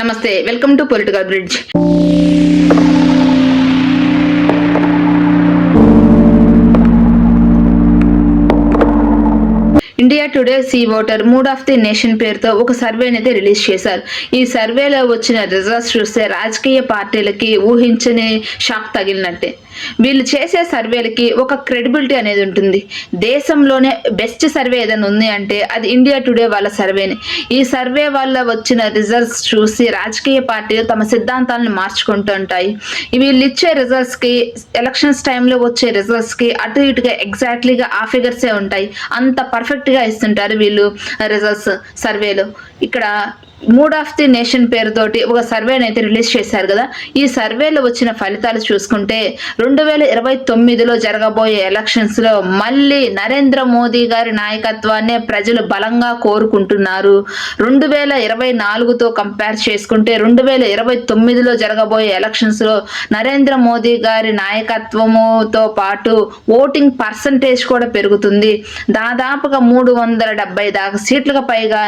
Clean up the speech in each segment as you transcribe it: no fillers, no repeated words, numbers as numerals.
నమస్తే, welcome to political bridge. India Today C voter mood of the nation పేరుతో ఒక సర్వేని అయితే రిలీజ్ చేశారు. ఈ సర్వేలో వచ్చిన రిజల్ట్స్ చూస్తే రాజకీయ పార్టీలకి ఊహించని షాక్ తగిలినట్టే. వీళ్ళు చేసే సర్వేలకి ఒక క్రెడిబిలిటీ అనేది ఉంటుంది. దేశంలోనే బెస్ట్ సర్వే ఏదైనా ఉంది అంటే అది ఇండియా టుడే వాళ్ళ సర్వేని. ఈ సర్వే వల్ల వచ్చిన రిజల్ట్స్ చూసి రాజకీయ పార్టీలు తమ సిద్ధాంతాలను మార్చుకుంటూ ఉంటాయి. వీళ్ళు ఇచ్చే రిజల్ట్స్కి, ఎలక్షన్స్ టైంలో వచ్చే రిజల్ట్స్కి అటు ఇటుగా ఎగ్జాక్ట్లీగా ఆ ఫిగర్సే ఉంటాయి. అంత పర్ఫెక్ట్గా ఇస్తుంటారు వీళ్ళు రిజల్ట్స్ సర్వేలో. ఇక్కడ మూడ్ ఆఫ్ ది నేషన్ పేరుతోటి ఒక సర్వేని అయితే రిలీజ్ చేశారు కదా. ఈ సర్వేలో వచ్చిన ఫలితాలు చూసుకుంటే 2029లో జరగబోయే ఎలక్షన్స్లో మళ్ళీ నరేంద్ర మోదీ గారి నాయకత్వాన్నే ప్రజలు బలంగా కోరుకుంటున్నారు. 2024తో కంపేర్ చేసుకుంటే 2029లో జరగబోయే ఎలక్షన్స్లో నరేంద్ర మోదీ గారి నాయకత్వముతో పాటు ఓటింగ్ పర్సంటేజ్ కూడా పెరుగుతుంది. దాదాపుగా 370 దాకా సీట్లకు పైగా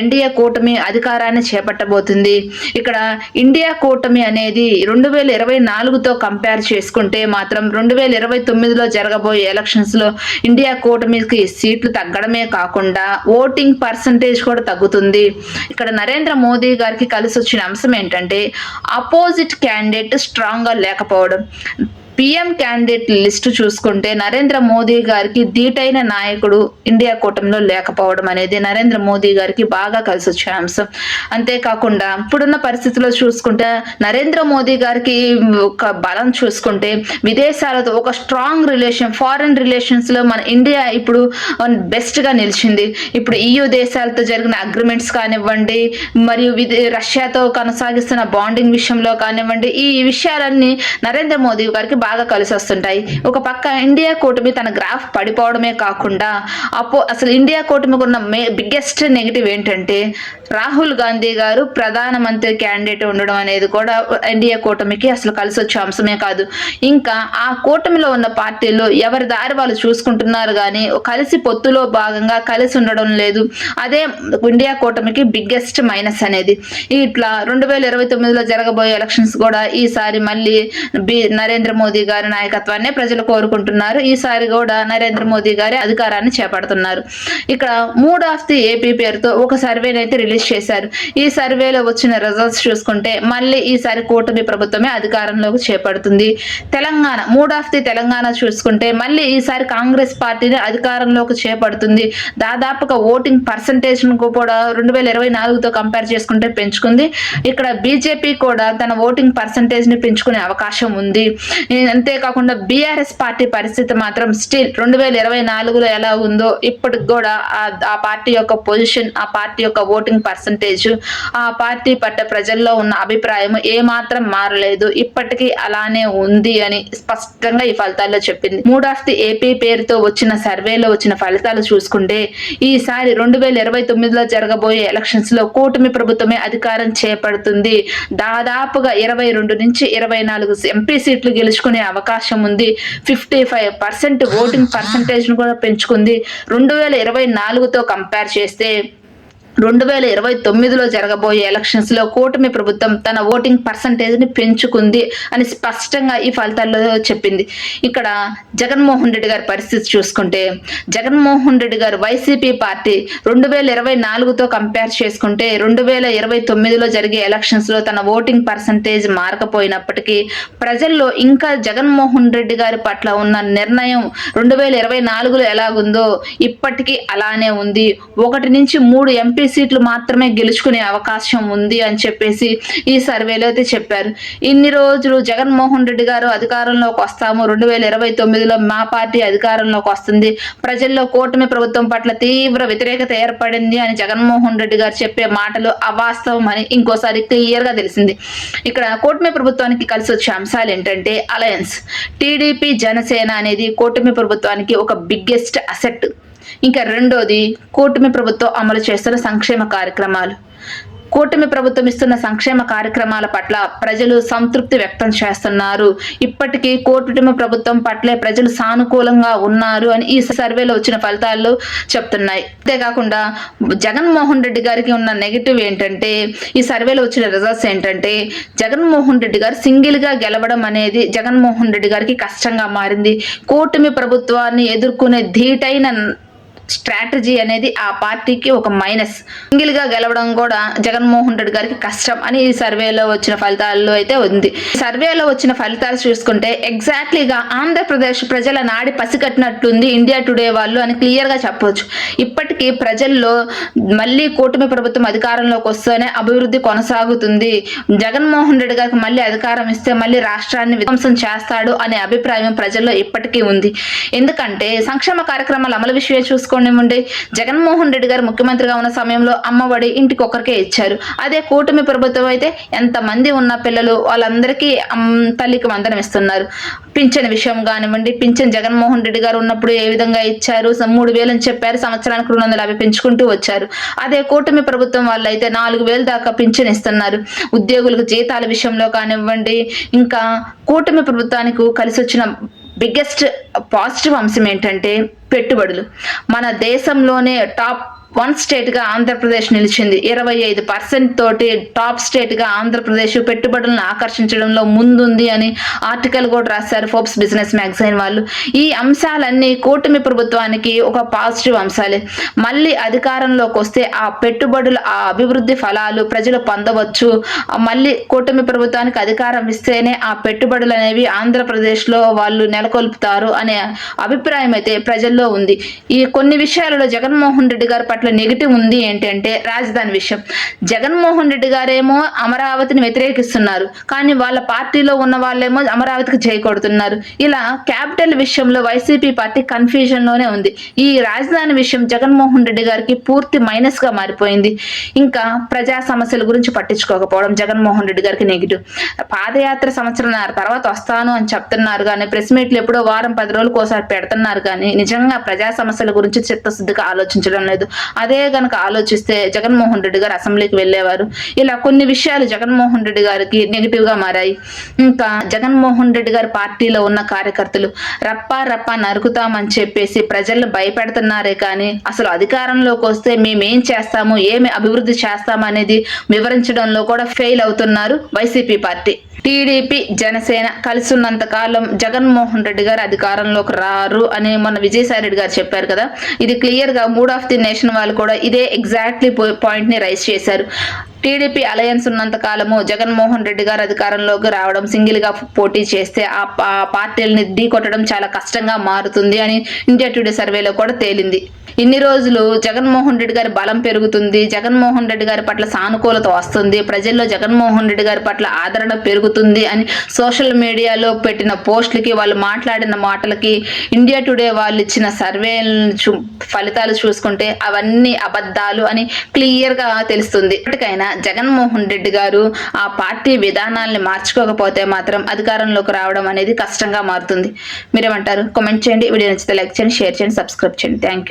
ఎన్డీఏ కూటమి అధికారాన్ని చేపట్టబోతుంది. ఇక్కడ ఇండియా కూటమి అనేది 2024తో కంపేర్ చేసుకుంటే మాత్రం 2029లో జరగబోయే ఎలక్షన్స్ లో ఇండియా కూటమికి సీట్లు తగ్గడమే కాకుండా ఓటింగ్ పర్సంటేజ్ కూడా తగ్గుతుంది. ఇక్కడ నరేంద్ర మోదీ గారికి కలిసి వచ్చిన అంశం ఏంటంటే అపోజిట్ క్యాండిడేట్ స్ట్రాంగ్ గా లేకపోవడం. పిఎం క్యాండిడేట్ లిస్టు చూసుకుంటే నరేంద్ర మోదీ గారికి ధీటైన నాయకుడు ఇండియా కూటమిలో లేకపోవడం అనేది నరేంద్ర మోదీ గారికి బాగా కలిసి వచ్చే అంశం. అంతేకాకుండా ఇప్పుడున్న పరిస్థితుల్లో చూసుకుంటే నరేంద్ర మోదీ గారికి ఒక బలం చూసుకుంటే విదేశాలతో ఒక స్ట్రాంగ్ రిలేషన్, ఫారెన్ రిలేషన్స్ లో మన ఇండియా ఇప్పుడు బెస్ట్ గా నిలిచింది. ఇప్పుడు EU దేశాలతో జరిగిన అగ్రిమెంట్స్ కానివ్వండి, మరియు రష్యాతో కొనసాగిస్తున్న బాండింగ్ విషయంలో కానివ్వండి, ఈ విషయాలన్నీ నరేంద్ర మోదీ గారికి బాగా కలిసి వస్తుంటాయి. ఒక పక్క ఇండియా కూటమి తన గ్రాఫ్ పడిపోవడమే కాకుండా అసలు ఇండియా కూటమికి ఉన్న బిగ్గెస్ట్ నెగిటివ్ ఏంటంటే రాహుల్ గాంధీ గారు ప్రధానమంత్రి క్యాండిడేట్ ఉండడం అనేది కూడా ఇండియా కూటమికి అసలు కలిసి వచ్చే అంశమే కాదు. ఇంకా ఆ కూటమిలో ఉన్న పార్టీలు ఎవరి దారి వాళ్ళు చూసుకుంటున్నారు కానీ కలిసి పొత్తులో భాగంగా కలిసి ఉండడం లేదు. అదే ఇండియా కూటమికి బిగ్గెస్ట్ మైనస్ అనేది. ఇట్లా 2029లో జరగబోయే ఎలక్షన్స్ కూడా ఈసారి మళ్ళీ నరేంద్ర మోదీ గారి నాయకత్వాన్ని ప్రజలు కోరుకుంటున్నారు. ఈసారి కూడా నరేంద్ర మోదీ గారి అధికారాన్ని చేపడుతున్నారు. ఇక్కడ మూడ్ ఆఫ్ ది ఏపీ పేరుతో ఒక సర్వేని అయితే రిలీజ్ చేశారు. ఈ సర్వేలో వచ్చిన రిజల్ట్స్ చూసుకుంటే మళ్ళీ ఈసారి కూటమి ప్రభుత్వమే అధికారంలోకి చేపడుతుంది. Telangana mood of the Telangana చూసుకుంటే మళ్ళీ ఈసారి కాంగ్రెస్ పార్టీని అధికారంలోకి చేపడుతుంది. దాదాపుగా ఓటింగ్ పర్సంటేజ్ కూడా 2024తో కంపేర్ చేసుకుంటే పెంచుకుంది. ఇక్కడ బీజేపీ కూడా తన ఓటింగ్ పర్సంటేజ్ ని పెంచుకునే అవకాశం ఉంది. అంతేకాకుండా బీఆర్ఎస్ పార్టీ పరిస్థితి మాత్రం స్టిల్ 2024లో ఎలా ఉందో ఇప్పటికి కూడా ఆ పార్టీ యొక్క పొజిషన్, ఆ పార్టీ యొక్క ఓటింగ్ పర్సంటేజ్, ఆ పార్టీ పట్ల ప్రజల్లో ఉన్న అభిప్రాయం ఏమాత్రం మారలేదు, ఇప్పటికీ అలానే ఉంది అని స్పష్టంగా ఈ ఫలితాల్లో చెప్పింది. మూడ్ ఆఫ్ ది ఏపీ పేరుతో వచ్చిన సర్వేలో వచ్చిన ఫలితాలు చూసుకుంటే ఈసారి 2029లో జరగబోయే ఎలక్షన్స్ లో కూటమి ప్రభుత్వమే అధికారం చేపడుతుంది. దాదాపుగా 22 నుంచి 24 ఎంపీ సీట్లు గెలుచుకునే అవకాశం ఉంది. 55% ఓటింగ్ పర్సంటేజ్ ను కూడా పెంచుకుంది. 2024తో కంపేర్ చేస్తే 2029లో జరగబోయే ఎలక్షన్స్ లో కూటమి ప్రభుత్వం తన ఓటింగ్ పర్సంటేజ్ ని పెంచుకుంది అని స్పష్టంగా ఈ ఫలితాల్లో చెప్పింది. ఇక్కడ జగన్మోహన్ రెడ్డి గారి పరిస్థితి చూసుకుంటే జగన్మోహన్ రెడ్డి గారు వైసీపీ పార్టీ 2024తో కంపేర్ చేసుకుంటే 2029లో జరిగే ఎలక్షన్స్ లో తన ఓటింగ్ పర్సంటేజ్ మారకపోయినప్పటికీ ప్రజల్లో ఇంకా జగన్మోహన్ రెడ్డి గారి పట్ల ఉన్న నిర్ణయం 2024లో ఎలాగుందో ఇప్పటికీ అలానే ఉంది. 1 నుంచి 3 ఎంపీ సీట్లు మాత్రమే గెలుచుకునే అవకాశం ఉంది అని చెప్పేసి ఈ సర్వేలో అయితే చెప్పారు. ఇన్ని రోజులు జగన్మోహన్ రెడ్డి గారు అధికారంలోకి వస్తాము, 2029లో మా పార్టీ అధికారంలోకి వస్తుంది, ప్రజల్లో కూటమి ప్రభుత్వం పట్ల తీవ్ర వ్యతిరేకత ఏర్పడింది అని జగన్మోహన్ రెడ్డి గారు చెప్పే మాటలు అవాస్తవం అని ఇంకోసారి క్లియర్ గా తెలిసింది. ఇక్కడ కూటమి ప్రభుత్వానికి కలిసి వచ్చే అంశాలు ఏంటంటే అలయన్స్, టీడీపీ జనసేన అనేది కూటమి ప్రభుత్వానికి ఒక బిగ్గెస్ట్ అసెట్. ఇంకా రెండోది కూటమి ప్రభుత్వం అమలు చేస్తున్న సంక్షేమ కార్యక్రమాలు. కూటమి ప్రభుత్వం ఇస్తున్న సంక్షేమ కార్యక్రమాల పట్ల ప్రజలు సంతృప్తి వ్యక్తం చేస్తున్నారు. ఇప్పటికీ కూటమి ప్రభుత్వం పట్లే ప్రజలు సానుకూలంగా ఉన్నారు అని ఈ సర్వేలో వచ్చిన ఫలితాలు చెప్తున్నాయి. అంతేకాకుండా జగన్మోహన్ రెడ్డి గారికి ఉన్న నెగిటివ్ ఏంటంటే, ఈ సర్వేలో వచ్చిన రిజల్ట్స్ ఏంటంటే, జగన్మోహన్ రెడ్డి గారు సింగిల్ గా గెలవడం అనేది జగన్మోహన్ రెడ్డి గారికి కష్టంగా మారింది. కూటమి ప్రభుత్వాన్ని ఎదుర్కొనే ధీటైన స్ట్రాటజీ అనేది ఆ పార్టీకి ఒక మైనస్. సింగిల్ గా గెలవడం కూడా జగన్మోహన్ రెడ్డి గారికి కష్టం అని ఈ సర్వేలో వచ్చిన ఫలితాల్లో అయితే ఉంది. సర్వేలో వచ్చిన ఫలితాలు చూసుకుంటే ఎగ్జాక్ట్లీగా ఆంధ్రప్రదేశ్ ప్రజల నాడి పసిగట్టినట్లుంది ఇండియా టుడే వాళ్ళు అని క్లియర్ గా చెప్పొచ్చు. ఇప్పటికీ ప్రజల్లో మళ్ళీ కూటమి ప్రభుత్వం అధికారంలోకి వస్తేనే అభివృద్ధి కొనసాగుతుంది, జగన్మోహన్ రెడ్డి గారికి మళ్ళీ అధికారం ఇస్తే మళ్ళీ రాష్ట్రాన్ని విధ్వంసం చేస్తాడు అనే అభిప్రాయం ప్రజల్లో ఇప్పటికీ ఉంది. ఎందుకంటే సంక్షేమ కార్యక్రమాల అమలు విషయం చూసుకోండి. జగన్మోహన్ రెడ్డి గారు ముఖ్యమంత్రిగా ఉన్న సమయంలో అమ్మఒడి ఇంటికి ఒక్కరికే ఇచ్చారు. అదే కూటమి ప్రభుత్వం అయితే ఎంతమంది ఉన్న పిల్లలు వాళ్ళందరికీ తల్లికి వందనం ఇస్తున్నారు. పింఛన్ విషయం కానివ్వండి, పింఛన్ జగన్మోహన్ రెడ్డి గారు ఉన్నప్పుడు ఏ విధంగా ఇచ్చారు, 3,000 అని చెప్పారు, సంవత్సరానికి 250 పెంచుకుంటూ వచ్చారు. అదే కూటమి ప్రభుత్వం వాళ్ళు అయితే 4,000 దాకా పింఛన్ ఇస్తున్నారు. ఉద్యోగులకు జీతాల విషయంలో కానివ్వండి, ఇంకా కూటమి ప్రభుత్వానికి కలిసి వచ్చిన బిగ్గెస్ట్ పాజిటివ్ అంశం ఏంటంటే పెట్టుబడులు. మన దేశంలోనే టాప్ 1 స్టేట్ గా ఆంధ్రప్రదేశ్ నిలిచింది. 25% తోటి టాప్ స్టేట్ గా ఆంధ్రప్రదేశ్ పెట్టుబడులను ఆకర్షించడంలో ముందుంది అని ఆర్టికల్ కూడా రాశారు ఫోర్బ్స్ బిజినెస్ మ్యాగజైన్ వాళ్ళు. ఈ అంశాలన్నీ కూటమి ప్రభుత్వానికి ఒక పాజిటివ్ అంశాలే. మళ్ళీ అధికారంలోకి వస్తే ఆ పెట్టుబడులు, ఆ అభివృద్ధి ఫలాలు ప్రజలు పొందవచ్చు. మళ్ళీ కూటమి ప్రభుత్వానికి అధికారం ఇస్తేనే ఆ పెట్టుబడులు అనేవి ఆంధ్రప్రదేశ్ లో వాళ్ళు నెలకొల్పుతారు అనే అభిప్రాయం అయితే ప్రజల్లో ఉంది. ఈ కొన్ని విషయాలలో జగన్మోహన్ రెడ్డి గారు పట్ల నెగిటివ్ ఉంది ఏంటంటే రాజధాని విషయం. జగన్మోహన్ రెడ్డి గారేమో అమరావతిని వ్యతిరేకిస్తున్నారు, కానీ వాళ్ళ పార్టీలో ఉన్న వాళ్ళేమో అమరావతికి జై కొడుతున్నారు. ఇలా క్యాపిటల్ విషయంలో వైసీపీ పార్టీ కన్ఫ్యూజన్ లోనే ఉంది. ఈ రాజధాని విషయం జగన్మోహన్ రెడ్డి గారికి పూర్తి మైనస్ గా మారిపోయింది. ఇంకా ప్రజా సమస్యల గురించి పట్టించుకోకపోవడం జగన్మోహన్ రెడ్డి గారికి నెగిటివ్. పాదయాత్ర సంవత్సరంన్నర తర్వాత వస్తాను అని చెప్తున్నారు, కానీ ప్రెస్ మీట్లు ఎప్పుడో వారం 10 రోజులకు ఒకసారి పెడుతున్నారు, కానీ నిజంగా ప్రజా సమస్యల గురించి చిత్తశుద్ధిగా ఆలోచించడం లేదు. అదే గనక ఆలోచిస్తే జగన్మోహన్ రెడ్డి గారు అసెంబ్లీకి వెళ్ళేవారు. ఇలా కొన్ని విషయాలు జగన్మోహన్ రెడ్డి గారికి నెగిటివ్ గా మారాయి. ఇంకా జగన్మోహన్ రెడ్డి గారి పార్టీలో ఉన్న కార్యకర్తలు రప్పా నరుకుతామని చెప్పేసి ప్రజలను భయపెడుతున్నారే కానీ అసలు అధికారంలోకి వస్తే మేమేం చేస్తాము, ఏమి అభివృద్ధి చేస్తాము అనేది వివరించడంలో కూడా ఫెయిల్ అవుతున్నారు వైసీపీ పార్టీ. టీడీపీ జనసేన కలిసి ఉన్నంత కాలం జగన్మోహన్ రెడ్డి గారు అధికారంలోకి రారు అని మొన్న విజయసాయి రెడ్డి గారు చెప్పారు కదా. ఇది క్లియర్ గా మూడ్ ఆఫ్ ది నేషన్ వాళ్ళు కూడా ఇదే ఎగ్జాక్ట్లీ పాయింట్ ని రైజ్ చేశారు. టీడీపీ అలయన్స్ ఉన్నంత కాలము జగన్మోహన్ రెడ్డి గారు అధికారంలోకి రావడం, సింగిల్ గా పోటీ చేస్తే ఆ పార్టీలని ఢీ కొట్టడం చాలా కష్టంగా మారుతుంది అని ఇండియా టుడే సర్వేలో కూడా తేలింది. ఇన్ని రోజులు జగన్మోహన్ రెడ్డి గారి బలం పెరుగుతుంది, జగన్మోహన్ రెడ్డి గారి పట్ల సానుకూలత వస్తుంది, ప్రజల్లో జగన్మోహన్ రెడ్డి గారి పట్ల ఆదరణ పెరుగుతుంది అని సోషల్ మీడియాలో పెట్టిన పోస్టులకి, వాళ్ళు మాట్లాడిన మాటలకి, ఇండియా టుడే వాళ్ళు ఇచ్చిన సర్వే ఫలితాలు చూసుకుంటే అవన్నీ అబద్ధాలు అని క్లియర్ గా తెలుస్తుంది. ఇప్పటికైనా జగన్మోహన్ రెడ్డి గారు ఆ పార్టీ విధానాల్ని మార్చుకోకపోతే మాత్రం అధికారంలోకి రావడం అనేది కష్టంగా మారుతుంది. మీరేమంటారు? కామెంట్ చేయండి. వీడియో నచ్చితే లైక్ చేయండి, షేర్ చేయండి, సబ్స్క్రైబ్ చేయండి. Thank you.